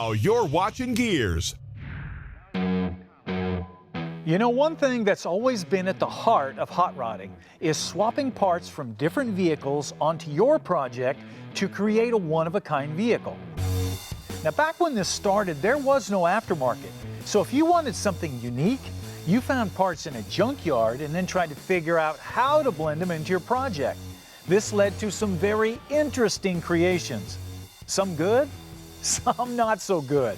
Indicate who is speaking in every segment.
Speaker 1: Now you're watching Gearz.
Speaker 2: You know, one thing that's always been at the heart of hot rodding is swapping parts from different vehicles onto your project to create a one-of-a-kind vehicle. Now, back when this started, there was no aftermarket. So if you wanted something unique, you found parts in a junkyard and then tried to figure out how to blend them into your project. This led to some very interesting creations. Some good, some not so good.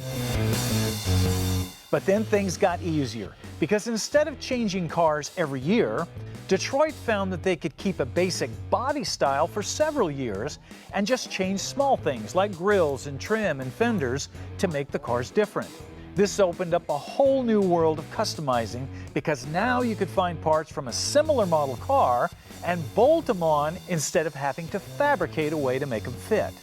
Speaker 2: But then things got easier, because instead of changing cars every year, Detroit found that they could keep a basic body style for several years and just change small things like grills and trim and fenders to make the cars different. This opened up a whole new world of customizing, because now you could find parts from a similar model car and bolt them on instead of having to fabricate a way to make them fit.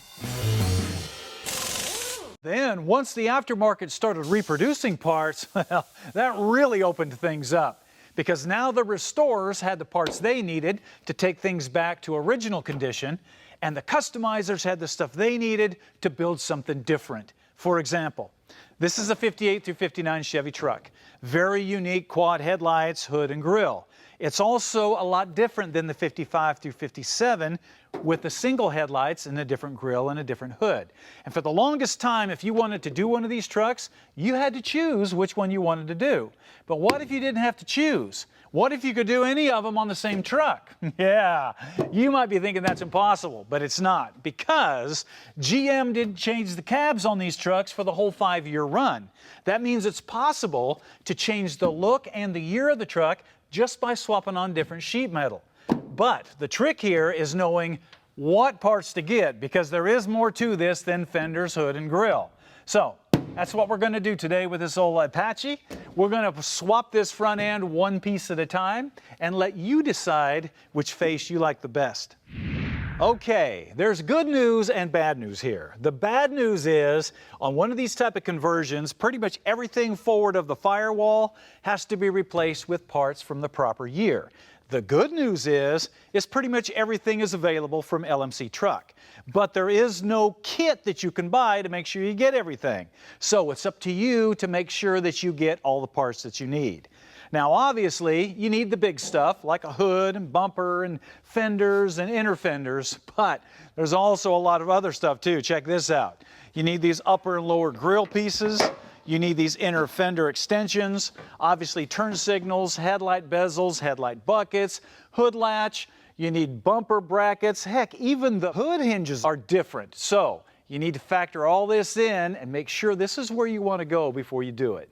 Speaker 2: Then, once the aftermarket started reproducing parts, well, that really opened things up, because now the restorers had the parts they needed to take things back to original condition, and the customizers had the stuff they needed to build something different. For example, this is a 58 through 59 Chevy truck. Very unique quad headlights, hood, and grille. It's also a lot different than the 55 through 57 with the single headlights and a different grille and a different hood. And for the longest time, if you wanted to do one of these trucks, you had to choose which one you wanted to do. But what if you didn't have to choose? What if you could do any of them on the same truck? Yeah, you might be thinking that's impossible, but it's not, because GM didn't change the cabs on these trucks for the whole 5-year run. That means it's possible to change the look and the year of the truck just by swapping on different sheet metal. But the trick here is knowing what parts to get, because there is more to this than fenders, hood, and grille. So that's what we're going to do today with this old Apache. We're going to swap this front end one piece at a time and let you decide which face you like the best. Okay, there's good news and bad news here. The bad news is, on one of these type of conversions, pretty much everything forward of the firewall has to be replaced with parts from the proper year. The good news is pretty much everything is available from LMC Truck. But there is no kit that you can buy to make sure you get everything. So it's up to you to make sure that you get all the parts that you need. Now, obviously, you need the big stuff like a hood and bumper and fenders and inner fenders, but there's also a lot of other stuff too. Check this out. You need these upper and lower grille pieces. You need these inner fender extensions, obviously turn signals, headlight bezels, headlight buckets, hood latch. You need bumper brackets. Heck, even the hood hinges are different. So you need to factor all this in and make sure this is where you want to go before you do it.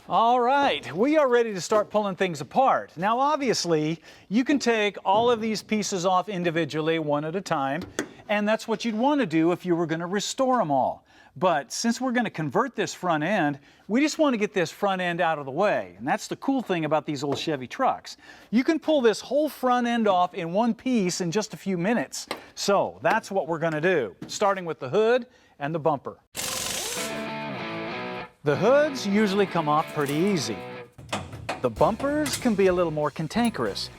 Speaker 2: All right, we are ready to start pulling things apart. Now, obviously, you can take all of these pieces off individually, one at a time, and that's what you'd want to do if you were going to restore them all. But since we're going to convert this front end, we just want to get this front end out of the way. And that's the cool thing about these old Chevy trucks. You can pull this whole front end off in one piece in just a few minutes. So that's what we're going to do, starting with the hood and the bumper. The hoods usually come off pretty easy. The bumpers can be a little more cantankerous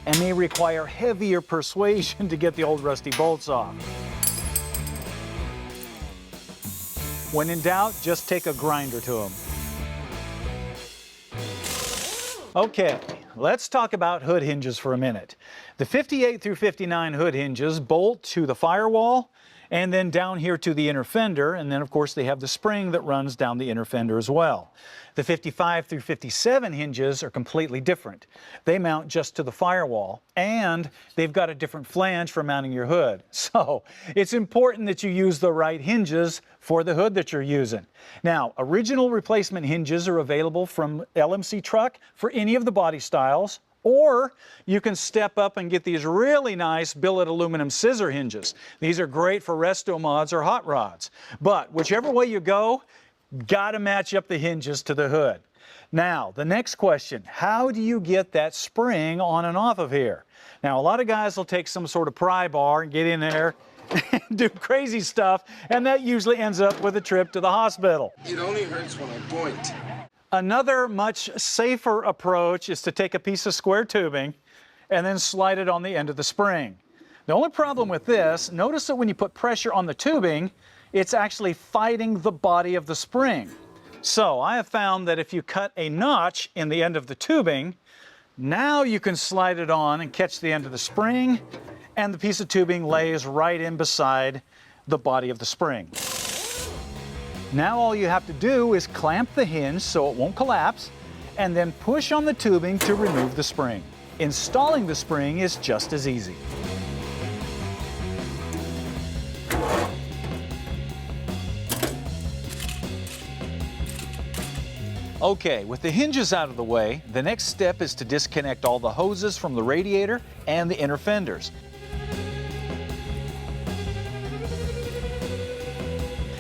Speaker 2: and may require heavier persuasion to get the old rusty bolts off. When in doubt, just take a grinder to them. Okay, let's talk about hood hinges for a minute. The 58 through 59 hood hinges bolt to the firewall and then down here to the inner fender, and then of course they have the spring that runs down the inner fender as well. The 55 through 57 hinges are completely different. They mount just to the firewall, and they've got a different flange for mounting your hood. So it's important that you use the right hinges for the hood that you're using. Now, original replacement hinges are available from LMC Truck for any of the body styles, or you can step up and get these really nice billet aluminum scissor hinges. These are great for resto mods or hot rods. But whichever way you go, gotta match up the hinges to the hood. Now, the next question, how do you get that spring on and off of here? Now, a lot of guys will take some sort of pry bar and get in there and do crazy stuff, and that usually ends up with a trip to the hospital.
Speaker 3: It only hurts when I point.
Speaker 2: Another much safer approach is to take a piece of square tubing and then slide it on the end of the spring. The only problem with this, notice that when you put pressure on the tubing, It's actually fighting the body of the spring. So I have found that if you cut a notch in the end of the tubing, now you can slide it on and catch the end of the spring, and the piece of tubing lays right in beside the body of the spring. Now all you have to do is clamp the hinge so it won't collapse, and then push on the tubing to remove the spring. Installing the spring is just as easy. Okay, with the hinges out of the way, the next step is to disconnect all the hoses from the radiator and the inner fenders.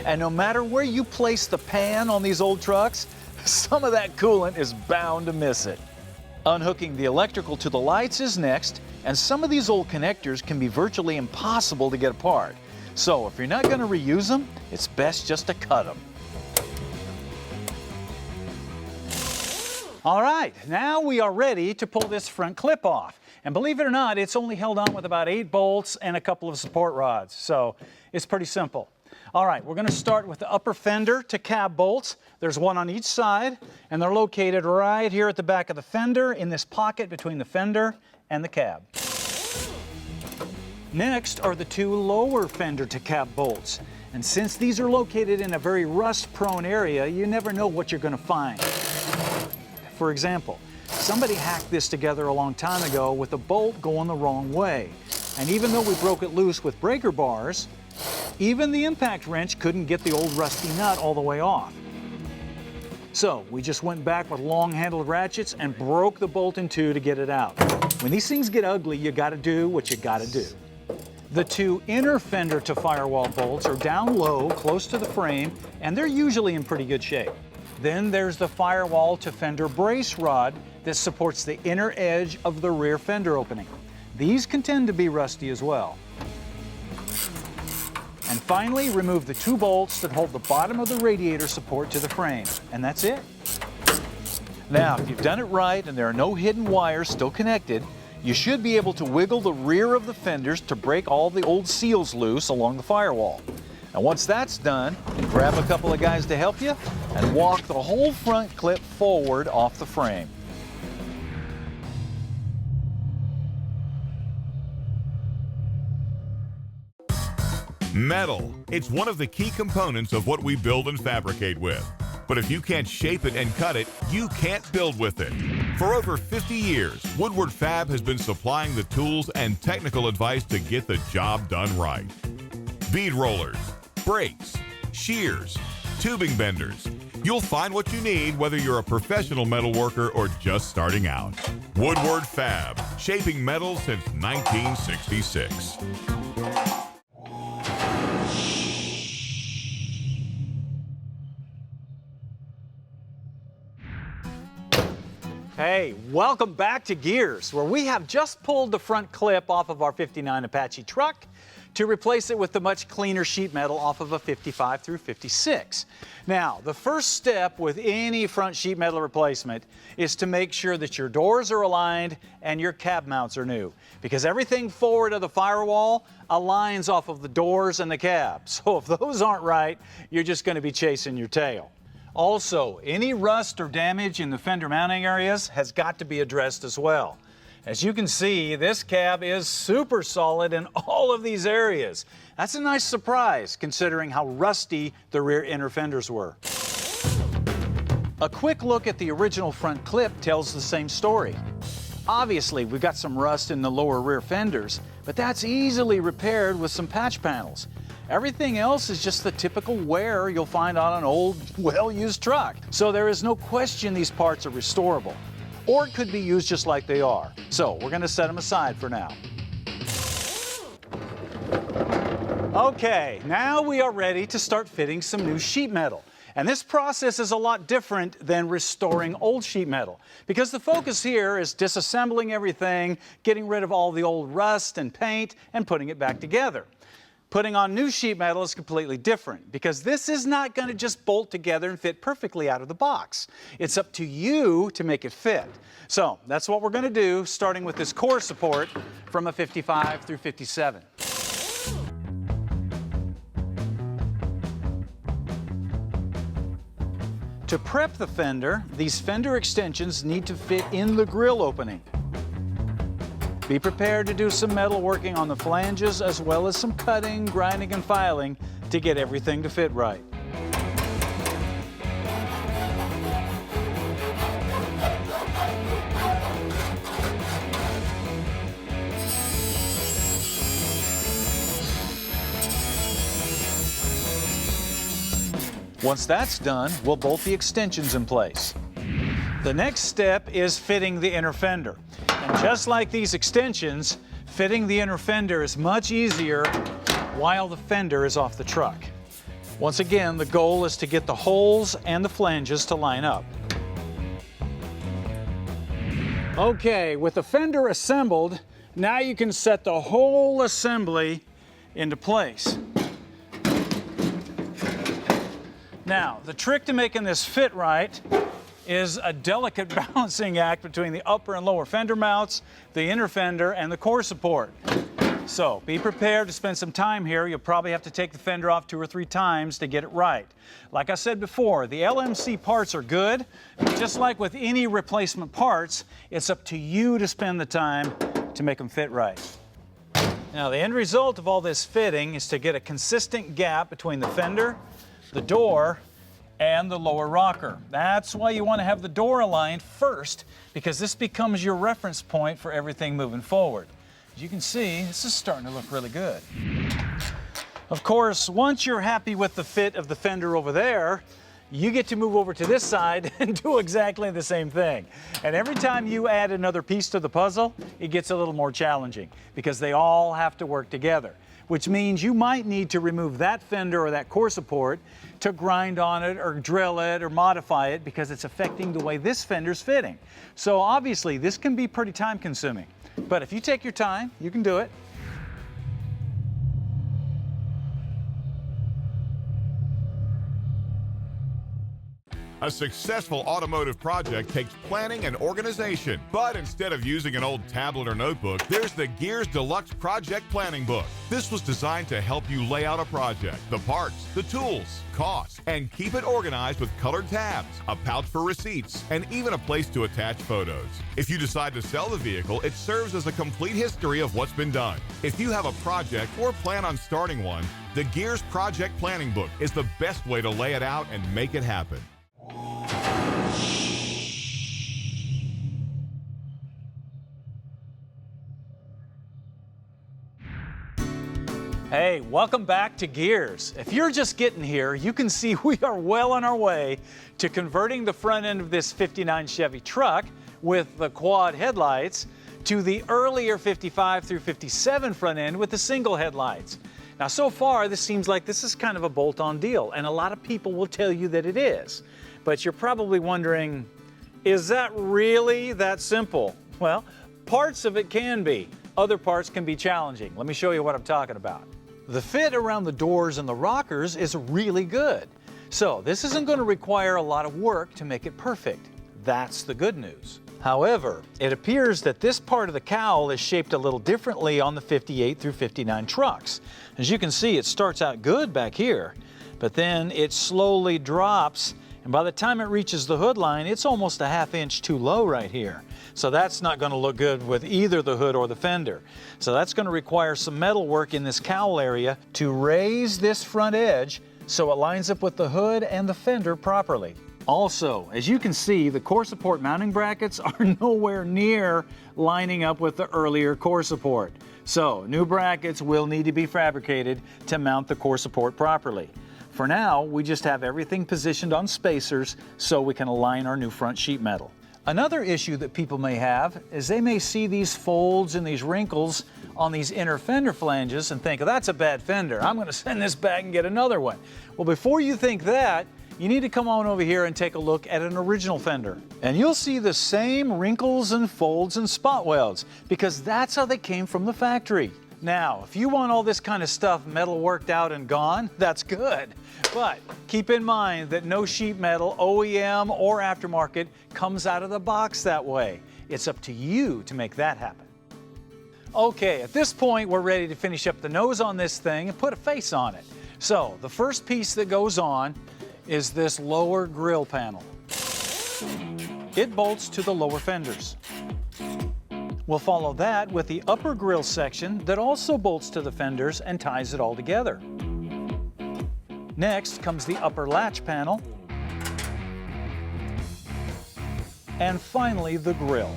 Speaker 2: And no matter where you place the pan on these old trucks, some of that coolant is bound to miss it. Unhooking the electrical to the lights is next, and some of these old connectors can be virtually impossible to get apart. So if you're not going to reuse them, it's best just to cut them. All right, now we are ready to pull this front clip off. And believe it or not, it's only held on with about 8 bolts and a couple of support rods. So it's pretty simple. All right, we're going to start with the upper fender to cab bolts. There's one on each side, and they're located right here at the back of the fender in this pocket between the fender and the cab. Next are the 2 lower fender to cab bolts. And since these are located in a very rust-prone area, you never know what you're going to find. For example, somebody hacked this together a long time ago with a bolt going the wrong way. And even though we broke it loose with breaker bars, even the impact wrench couldn't get the old rusty nut all the way off. So we just went back with long-handled ratchets and broke the bolt in 2 to get it out. When these things get ugly, you gotta do what you gotta do. The 2 inner fender to firewall bolts are down low, close to the frame, and they're usually in pretty good shape. Then there's the firewall to fender brace rod that supports the inner edge of the rear fender opening. These can tend to be rusty as well. And finally, remove the 2 bolts that hold the bottom of the radiator support to the frame. And that's it. Now, if you've done it right and there are no hidden wires still connected, you should be able to wiggle the rear of the fenders to break all the old seals loose along the firewall. And once that's done, grab a couple of guys to help you and walk the whole front clip forward off the frame.
Speaker 1: Metal. It's one of the key components of what we build and fabricate with. But if you can't shape it and cut it, you can't build with it. For over 50 years, Woodward Fab has been supplying the tools and technical advice to get the job done right. Bead rollers, brakes, shears, tubing benders. You'll find what you need whether you're a professional metal worker or just starting out. Woodward Fab, shaping metal since 1966.
Speaker 2: Hey, welcome back to Gearz, where we have just pulled the front clip off of our 59 Apache truck to replace it with the much cleaner sheet metal off of a 55 through 56. Now, the first step with any front sheet metal replacement is to make sure that your doors are aligned and your cab mounts are new, because everything forward of the firewall aligns off of the doors and the cab. So if those aren't right, you're just going to be chasing your tail. Also, any rust or damage in the fender mounting areas has got to be addressed as well. As you can see, this cab is super solid in all of these areas. That's a nice surprise considering how rusty the rear inner fenders were. A quick look at the original front clip tells the same story. Obviously, we've got some rust in the lower rear fenders, but that's easily repaired with some patch panels. Everything else is just the typical wear you'll find on an old, well-used truck. So there is no question these parts are restorable, or could be used just like they are. So we're going to set them aside for now. Okay, now we are ready to start fitting some new sheet metal. And this process is a lot different than restoring old sheet metal, because the focus here is disassembling everything, getting rid of all the old rust and paint, and putting it back together. Putting on new sheet metal is completely different, because this is not going to just bolt together and fit perfectly out of the box. It's up to you to make it fit. So that's what we're going to do, starting with this core support from a 55 through 57. To prep the fender, these fender extensions need to fit in the grill opening. Be prepared to do some metal working on the flanges as well as some cutting, grinding, and filing to get everything to fit right. Once that's done, we'll bolt the extensions in place. The next step is fitting the inner fender. And just like these extensions, fitting the inner fender is much easier while the fender is off the truck. Once again, the goal is to get the holes and the flanges to line up. Okay, with the fender assembled, now you can set the whole assembly into place. Now, the trick to making this fit right is a delicate balancing act between the upper and lower fender mounts, the inner fender, and the core support. So, be prepared to spend some time here. You'll probably have to take the fender off 2 or 3 times to get it right. Like I said before, the LMC parts are good, but just like with any replacement parts, it's up to you to spend the time to make them fit right. Now, the end result of all this fitting is to get a consistent gap between the fender, the door, and the lower rocker. That's why you want to have the door aligned first, because this becomes your reference point for everything moving forward. As you can see, this is starting to look really good. Of course, once you're happy with the fit of the fender over there, you get to move over to this side and do exactly the same thing. And every time you add another piece to the puzzle, it gets a little more challenging because they all have to work together, which means you might need to remove that fender or that core support to grind on it or drill it or modify it because it's affecting the way this fender's fitting. So obviously this can be pretty time consuming, but if you take your time, you can do it.
Speaker 1: A successful automotive project takes planning and organization. But instead of using an old tablet or notebook, there's the Gearz Deluxe Project Planning Book. This was designed to help you lay out a project, the parts, the tools, costs, and keep it organized with colored tabs, a pouch for receipts, and even a place to attach photos. If you decide to sell the vehicle, it serves as a complete history of what's been done. If you have a project or plan on starting one, the Gearz Project Planning Book is the best way to lay it out and make it happen.
Speaker 2: Hey, welcome back to Gearz. If you're just getting here, you can see we are well on our way to converting the front end of this 59 Chevy truck with the quad headlights to the earlier 55 through 57 front end with the single headlights. Now, so far, this seems like this is kind of a bolt-on deal, and a lot of people will tell you that it is. But you're probably wondering, is that really that simple? Well, parts of it can be. Other parts can be challenging. Let me show you what I'm talking about. The fit around the doors and the rockers is really good. So this isn't going to require a lot of work to make it perfect. That's the good news. However, it appears that this part of the cowl is shaped a little differently on the 58 through 59 trucks. As you can see, it starts out good back here, but then it slowly drops, and by the time it reaches the hood line, it's almost a ½ inch too low right here. So that's not going to look good with either the hood or the fender. So that's going to require some metal work in this cowl area to raise this front edge so it lines up with the hood and the fender properly. Also, as you can see, the core support mounting brackets are nowhere near lining up with the earlier core support. So new brackets will need to be fabricated to mount the core support properly. For now, we just have everything positioned on spacers so we can align our new front sheet metal. Another issue that people may have is they may see these folds and these wrinkles on these inner fender flanges and think, oh, that's a bad fender. I'm going to send this back and get another one. Well, before you think that, you need to come on over here and take a look at an original fender. And you'll see the same wrinkles and folds and spot welds because that's how they came from the factory. Now, if you want all this kind of stuff metal worked out and gone, that's good. But keep in mind that no sheet metal, OEM or aftermarket, comes out of the box that way. It's up to you to make that happen. Okay, at this point, we're ready to finish up the nose on this thing and put a face on it. So the first piece that goes on is this lower grille panel. It bolts to the lower fenders. We'll follow that with the upper grille section that also bolts to the fenders and ties it all together. Next comes the upper latch panel. And finally, the grille.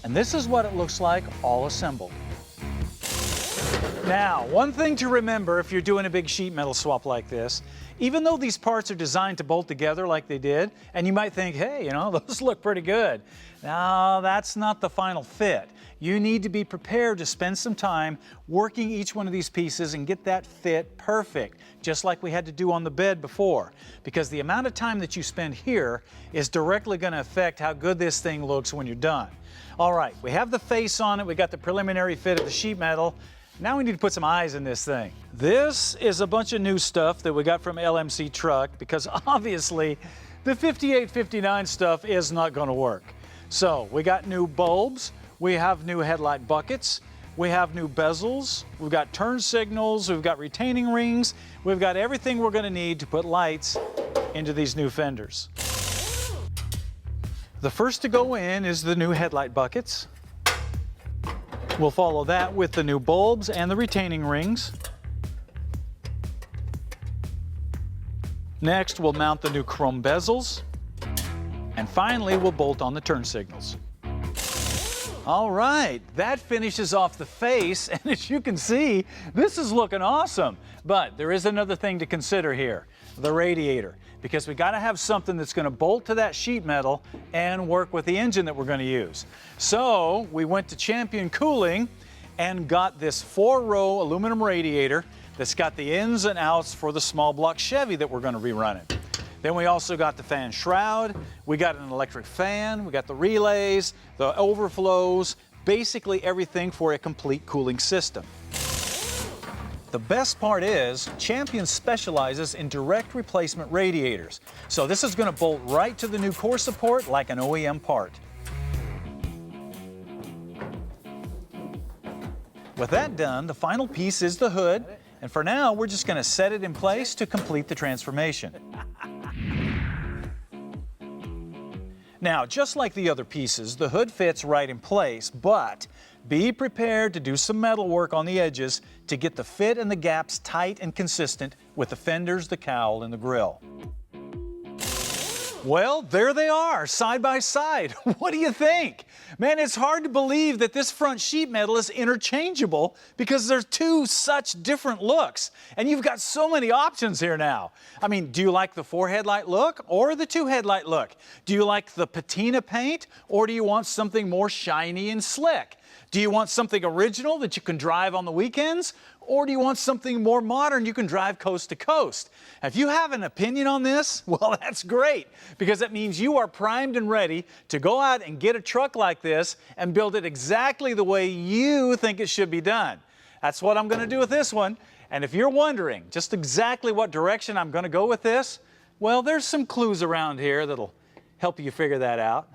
Speaker 2: And this is what it looks like all assembled. Now, one thing to remember if you're doing a big sheet metal swap like this, even though these parts are designed to bolt together like they did, and you might think, hey, those look pretty good. No, that's not the final fit. You need to be prepared to spend some time working each one of these pieces and get that fit perfect, just like we had to do on the bed before, because the amount of time that you spend here is directly going to affect how good this thing looks when you're done. All right, we have the face on it, we got the preliminary fit of the sheet metal. Now we need to put some eyes in this thing. This is a bunch of new stuff that we got from LMC Truck, because obviously the 5859 stuff is not going to work. So we got new bulbs, we have new headlight buckets, we have new bezels, we've got turn signals, we've got retaining rings, we've got everything we're going to need to put lights into these new fenders. The first to go in is the new headlight buckets. We'll follow that with the new bulbs and the retaining rings. Next, we'll mount the new chrome bezels. And finally, we'll bolt on the turn signals. All right, that finishes off the face, and as you can see, this is looking awesome. But there is another thing to consider here, the radiator, because we gotta have something that's gonna bolt to that sheet metal and work with the engine that we're gonna use. So we went to Champion Cooling and got this 4-row aluminum radiator that's got the ins and outs for the small block Chevy that we're gonna be running. Then we also got the fan shroud, we got an electric fan, we got the relays, the overflows, basically everything for a complete cooling system. The best part is, Champion specializes in direct replacement radiators. So this is going to bolt right to the new core support like an OEM part. With that done, the final piece is the hood, and for now we're just going to set it in place to complete the transformation. Now, just like the other pieces, the hood fits right in place, but be prepared to do some metal work on the edges to get the fit and the gaps tight and consistent with the fenders, the cowl, and the grille. Well, there they are, side by side. What do you think? Man, it's hard to believe that this front sheet metal is interchangeable because there's two such different looks. And you've got so many options here now. I mean, do you like the 4-headlight look or the 2-headlight look? Do you like the patina paint or do you want something more shiny and slick? Do you want something original that you can drive on the weekends? Or do you want something more modern you can drive coast to coast? If you have an opinion on this, well, that's great, because it means you are primed and ready to go out and get a truck like this and build it exactly the way you think it should be done. That's what I'm going to do with this one. And if you're wondering just exactly what direction I'm going to go with this, well, there's some clues around here that'll help you figure that out.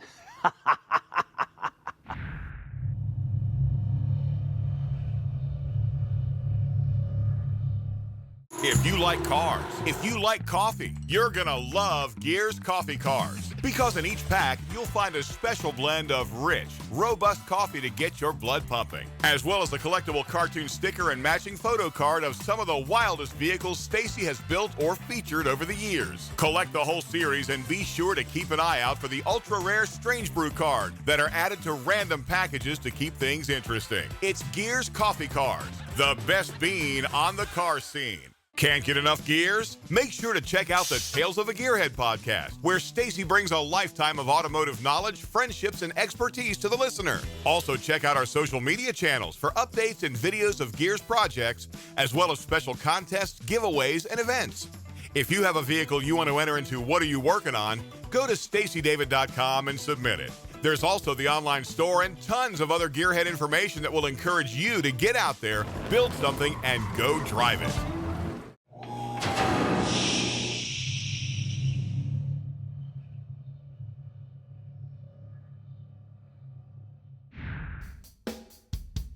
Speaker 1: If you like cars, if you like coffee, you're gonna love Gearz coffee cars. Because in each pack, you'll find a special blend of rich, robust coffee to get your blood pumping, as well as a collectible cartoon sticker and matching photo card of some of the wildest vehicles Stacey has built or featured over the years. Collect the whole series and be sure to keep an eye out for the ultra-rare Strange Brew card that are added to random packages to keep things interesting. It's Gearz coffee cars, the best bean on the car scene. Can't get enough Gearz? Make sure to check out the Tales of a Gearhead podcast, where Stacey brings a lifetime of automotive knowledge, friendships, and expertise to the listener. Also, check out our social media channels for updates and videos of Gearz projects, as well as special contests, giveaways, and events. If you have a vehicle you want to enter into What Are You Working On, go to staceydavid.com and submit it. There's also the online store and tons of other Gearhead information that will encourage you to get out there, build something, and go drive it.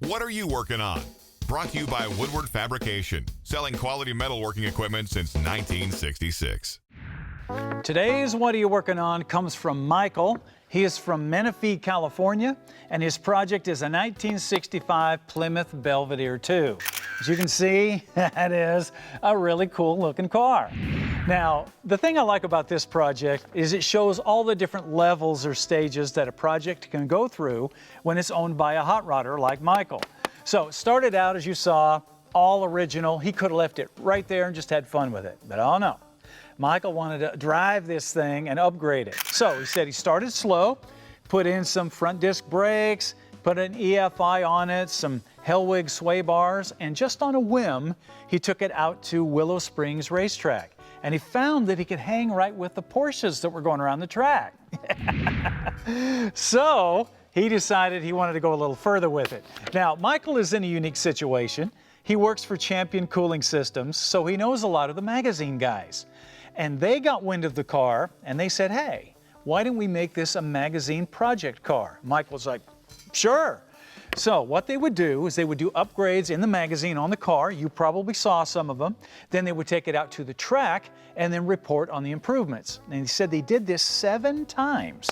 Speaker 1: What are you working on? Brought to you by Woodward Fabrication, selling quality metalworking equipment since 1966.
Speaker 2: Today's What Are You Working On comes from Michael. He is from Menifee, California, and his project is a 1965 Plymouth Belvedere 2. As you can see, that is a really cool looking car. Now, the thing I like about this project is it shows all the different levels or stages that a project can go through when it's owned by a hot rodder like Michael. So it started out, as you saw, all original. He could have left it right there and just had fun with it, but oh no. Michael wanted to drive this thing and upgrade it. So he said he started slow, put in some front disc brakes, put an EFI on it, some Hellwig sway bars, and just on a whim, he took it out to Willow Springs Racetrack. And he found that he could hang right with the Porsches that were going around the track. So he decided he wanted to go a little further with it. Now, Michael is in a unique situation. He works for Champion Cooling Systems, so he knows a lot of the magazine guys. And they got wind of the car and they said, hey, why don't we make this a magazine project car? Mike was like, sure. So what they would do is they would do upgrades in the magazine on the car. You probably saw some of them. Then they would take it out to the track and then report on the improvements. And he said they did this 7 times.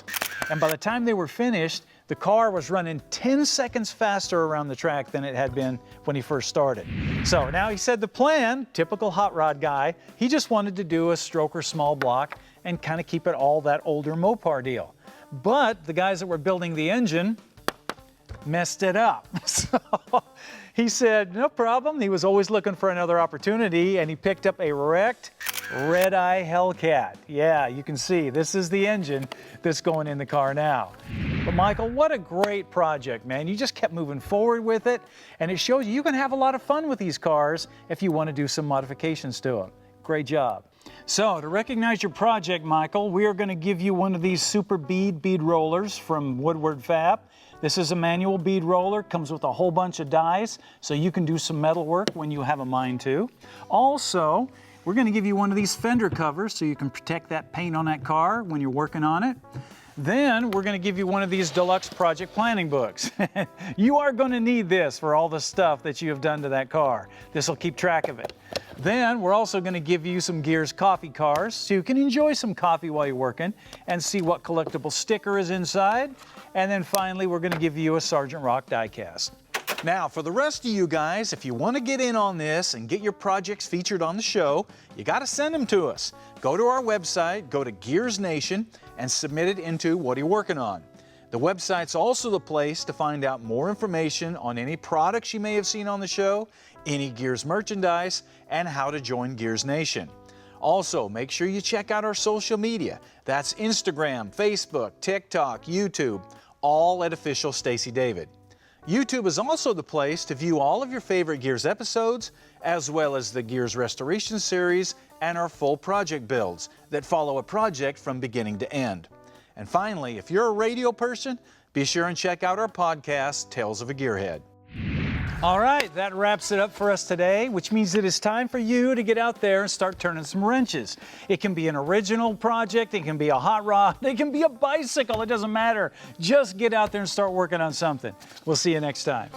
Speaker 2: And by the time they were finished, the car was running 10 seconds faster around the track than it had been when he first started. So now he said the plan, typical hot rod guy, he just wanted to do a stroker small block and kind of keep it all that older Mopar deal. But the guys that were building the engine messed it up. So he said, no problem. He was always looking for another opportunity, and he picked up a wrecked red-eye Hellcat. Yeah, you can see this is the engine that's going in the car now. But Michael, what a great project, man. You just kept moving forward with it, and it shows you can have a lot of fun with these cars if you want to do some modifications to them. Great job. So to recognize your project, Michael, we are going to give you one of these super bead rollers from Woodward Fab. This is a manual bead roller, comes with a whole bunch of dies, so you can do some metal work when you have a mind to. Also, we're going to give you one of these fender covers so you can protect that paint on that car when you're working on it. Then we're going to give you one of these deluxe project planning books. You are going to need this for all the stuff that you have done to that car. This will keep track of it. Then we're also going to give you some Gearz coffee cars so you can enjoy some coffee while you're working and see what collectible sticker is inside. And then finally, we're going to give you a Sergeant Rock diecast. Now, for the rest of you guys, if you want to get in on this and get your projects featured on the show, you got to send them to us. Go to our website, go to Gearz Nation, and submit it into What Are You Working On? The website's also the place to find out more information on any products you may have seen on the show, any Gearz merchandise, and how to join Gearz Nation. Also, make sure you check out our social media. That's Instagram, Facebook, TikTok, YouTube, all at Official Stacey David. YouTube is also the place to view all of your favorite Gearz episodes, as well as the Gearz Restoration Series and our full project builds that follow a project from beginning to end. And finally, if you're a radio person, be sure and check out our podcast, Tales of a Gearhead. All right, that wraps it up for us today, which means it is time for you to get out there and start turning some wrenches. It can be an original project, it can be a hot rod, it can be a bicycle, it doesn't matter. Just get out there and start working on something. We'll see you next time.